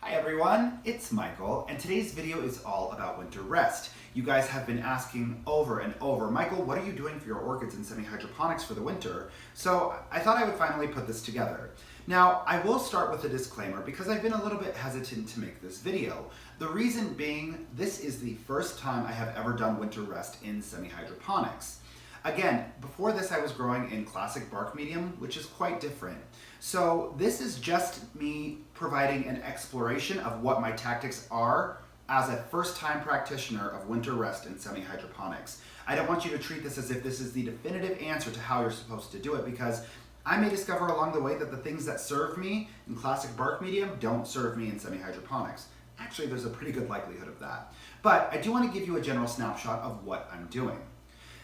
Hi everyone, it's Michael, and today's video is all about winter rest. You guys have been asking over and over, Michael, what are you doing for your orchids in semi-hydroponics for the winter? So I thought I would finally put this together. Now, I will start with a disclaimer because I've been a little bit hesitant to make this video. The reason being, this is the first time I have ever done winter rest in semi-hydroponics. Again, before this I was growing in classic bark medium, which is quite different. So this is just me providing an exploration of what my tactics are as a first-time practitioner of winter rest in semi-hydroponics. I don't want you to treat this as if this is the definitive answer to how you're supposed to do it, because I may discover along the way that the things that serve me in classic bark medium don't serve me in semi-hydroponics. Actually, there's a pretty good likelihood of that. But I do want to give you a general snapshot of what I'm doing.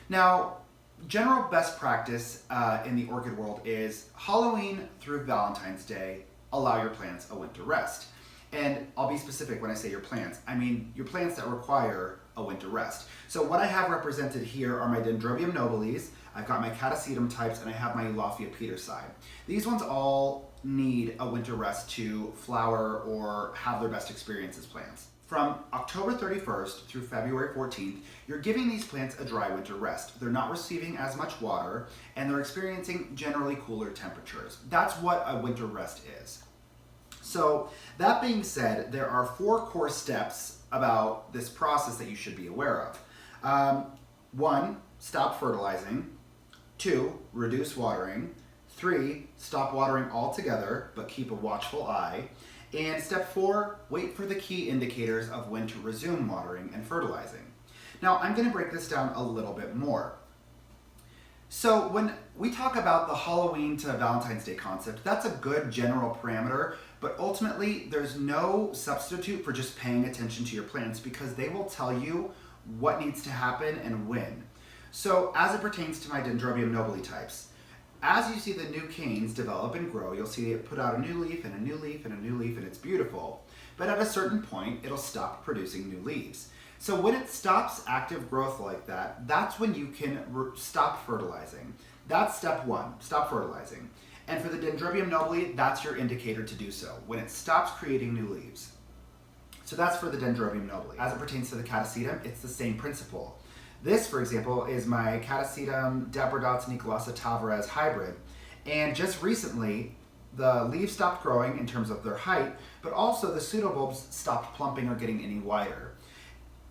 Now, general best practice in the orchid world is Halloween through Valentine's Day, allow your plants a winter rest. And I'll be specific when I say your plants. I mean your plants that require a winter rest. So what I have represented here are my Dendrobium nobiles, I've got my Catasetum types, and I have my Eulophia petersii. These ones all need a winter rest to flower or have their best experience as plants. From October 31st through February 14th, you're giving these plants a dry winter rest. They're not receiving as much water, and they're experiencing generally cooler temperatures. That's what a winter rest is. So that being said, there are 4 core steps about this process that you should be aware of. 1, stop fertilizing. 2, reduce watering. 3, stop watering altogether, but keep a watchful eye. And step 4, wait for the key indicators of when to resume watering and fertilizing. Now, I'm going to break this down a little bit more. So when we talk about the Halloween to Valentine's Day concept, that's a good general parameter, but ultimately there's no substitute for just paying attention to your plants because they will tell you what needs to happen and when. So as it pertains to my Dendrobium nobile types, as you see the new canes develop and grow, you'll see it put out a new leaf and a new leaf and a new leaf, and it's beautiful. But at a certain point, it'll stop producing new leaves. So when it stops active growth like that, that's when you can stop fertilizing. That's step 1, stop fertilizing. And for the Dendrobium nobile, that's your indicator to do so, when it stops creating new leaves. So that's for the Dendrobium nobile. As it pertains to the Catasetum, it's the same principle. This, for example, is my Catasetum Depredates Nicolasa Tavares hybrid. And just recently, the leaves stopped growing in terms of their height, but also the pseudobulbs stopped plumping or getting any wider.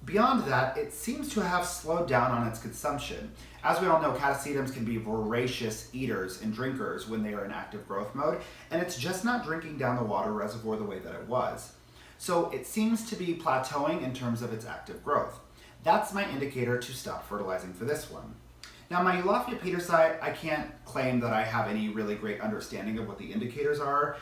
Beyond that, it seems to have slowed down on its consumption. As we all know, Catasetums can be voracious eaters and drinkers when they are in active growth mode, and it's just not drinking down the water reservoir the way that it was. So it seems to be plateauing in terms of its active growth. That's my indicator to stop fertilizing for this one. Now my Eulophia petersii, I can't claim that I have any really great understanding of what the indicators are,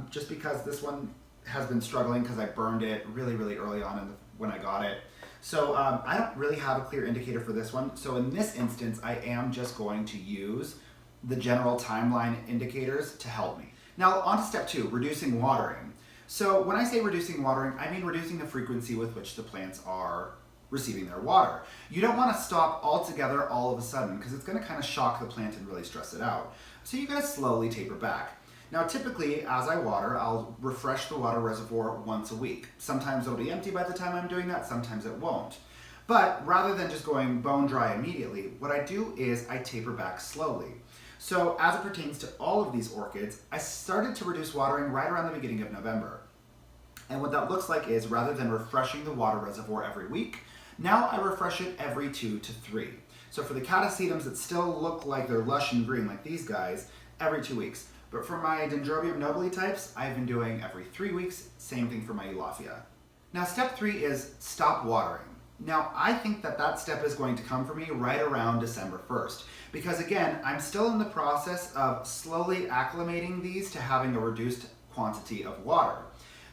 just because this one has been struggling because I burned it really early on when I got it. So I don't really have a clear indicator for this one. So in this instance, I am just going to use the general timeline indicators to help me. Now on to step 2, reducing watering. So when I say reducing watering, I mean reducing the frequency with which the plants are receiving their water. You don't want to stop altogether all of a sudden because it's going to kind of shock the plant and really stress it out. So you got to slowly taper back. Now typically as I water, I'll refresh the water reservoir once a week. Sometimes it'll be empty by the time I'm doing that, sometimes it won't. But rather than just going bone dry immediately, what I do is I taper back slowly. So as it pertains to all of these orchids, I started to reduce watering right around the beginning of November. And what that looks like is rather than refreshing the water reservoir every week, now I refresh it every 2 to 3. So for the Catasetums that still look like they're lush and green like these guys, every 2 weeks. But for my Dendrobium nobile types, I've been doing every 3 weeks, same thing for my Eulophia. Now step 3 is stop watering. Now I think that that step is going to come for me right around December 1st. Because again, I'm still in the process of slowly acclimating these to having a reduced quantity of water.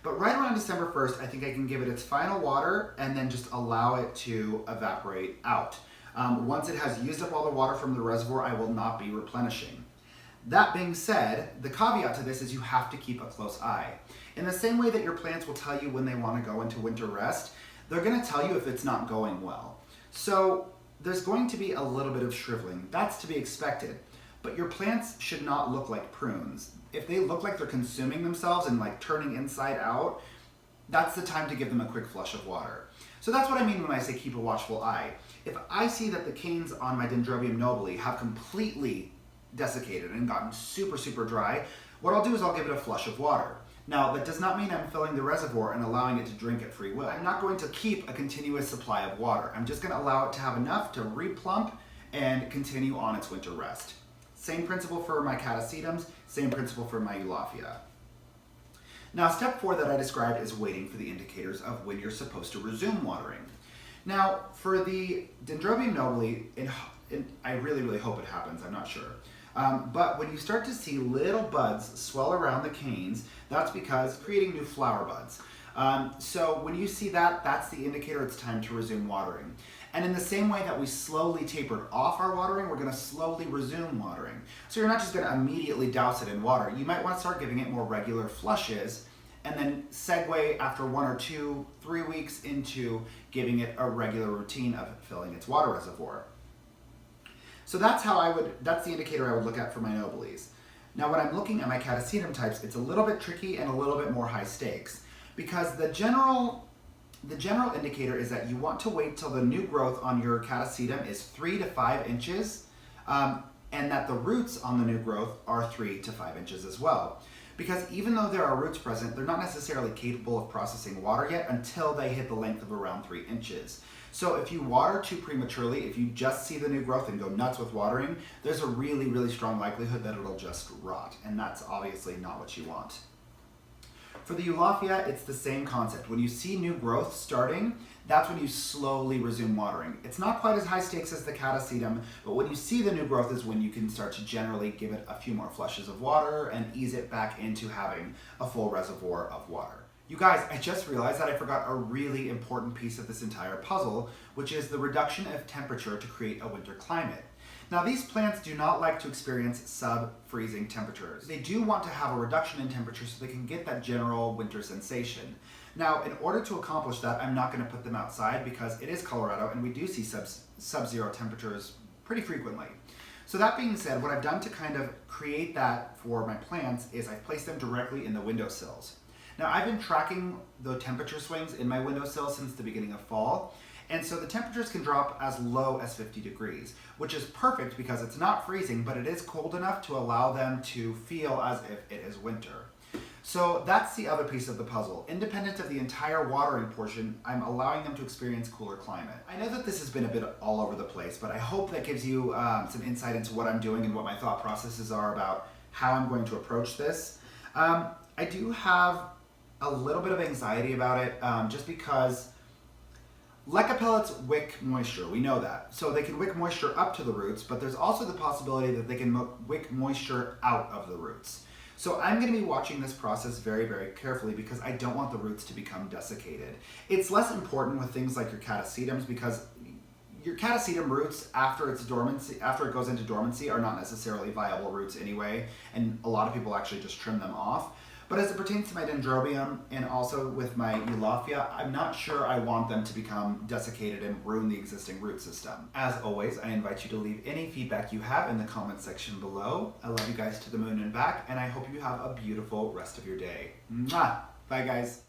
But right around December 1st, I think I can give it its final water and then just allow it to evaporate out. Once it has used up all the water from the reservoir, I will not be replenishing. That being said, the caveat to this is you have to keep a close eye. In the same way that your plants will tell you when they want to go into winter rest, they're going to tell you if it's not going well. So there's going to be a little bit of shriveling. That's to be expected. But your plants should not look like prunes. If they look like they're consuming themselves and like turning inside out, that's the time to give them a quick flush of water. So that's what I mean when I say keep a watchful eye. If I see that the canes on my Dendrobium nobile have completely desiccated and gotten super, super dry, what I'll do is I'll give it a flush of water. Now, that does not mean I'm filling the reservoir and allowing it to drink at free will. I'm not going to keep a continuous supply of water. I'm just going to allow it to have enough to replump and continue on its winter rest. Same principle for my Catasetums, same principle for my Eulaphia. Now, step 4 that I described is waiting for the indicators of when you're supposed to resume watering. Now, for the Dendrobium nobile, I really, really hope it happens, I'm not sure. But when you start to see little buds swell around the canes, that's because creating new flower buds. So when you see that, that's the indicator it's time to resume watering. And in the same way that we slowly tapered off our watering, we're going to slowly resume watering. So you're not just going to immediately douse it in water. You might want to start giving it more regular flushes and then segue after 1 or 2, 3 weeks into giving it a regular routine of filling its water reservoir. So that's the indicator I would look at for my nobiles. Now when I'm looking at my Catasetum types, it's a little bit tricky and a little bit more high stakes because the general indicator is that you want to wait till the new growth on your Catasetum is 3 to 5 inches and that the roots on the new growth are 3 to 5 inches as well. Because even though there are roots present, they're not necessarily capable of processing water yet until they hit the length of around 3 inches. So if you water too prematurely, if you just see the new growth and go nuts with watering, there's a really, really strong likelihood that it'll just rot, and that's obviously not what you want. For the Eulaphia, it's the same concept. When you see new growth starting, that's when you slowly resume watering. It's not quite as high stakes as the Catasetum, but when you see the new growth is when you can start to generally give it a few more flushes of water and ease it back into having a full reservoir of water. You guys, I just realized that I forgot a really important piece of this entire puzzle, which is the reduction of temperature to create a winter climate. Now, these plants do not like to experience sub-freezing temperatures. They do want to have a reduction in temperature so they can get that general winter sensation. Now, in order to accomplish that, I'm not going to put them outside because it is Colorado and we do see sub-zero temperatures pretty frequently. So that being said, what I've done to kind of create that for my plants is I've placed them directly in the windowsills. Now, I've been tracking the temperature swings in my windowsill since the beginning of fall, and so the temperatures can drop as low as 50 degrees, which is perfect because it's not freezing, but it is cold enough to allow them to feel as if it is winter. So that's the other piece of the puzzle. Independent of the entire watering portion, I'm allowing them to experience cooler climate. I know that this has been a bit all over the place, but I hope that gives you some insight into what I'm doing and what my thought processes are about how I'm going to approach this. I do have a little bit of anxiety about it just because leca pellets wick moisture, we know that. So they can wick moisture up to the roots, but there's also the possibility that they can wick moisture out of the roots. So I'm going to be watching this process very, very carefully because I don't want the roots to become desiccated. It's less important with things like your Catasetums because your Catasetum roots after it goes into dormancy are not necessarily viable roots anyway, and a lot of people actually just trim them off. But as it pertains to my Dendrobium and also with my Eulaphia, I'm not sure I want them to become desiccated and ruin the existing root system. As always, I invite you to leave any feedback you have in the comments section below. I love you guys to the moon and back, and I hope you have a beautiful rest of your day. Mwah! Bye, guys.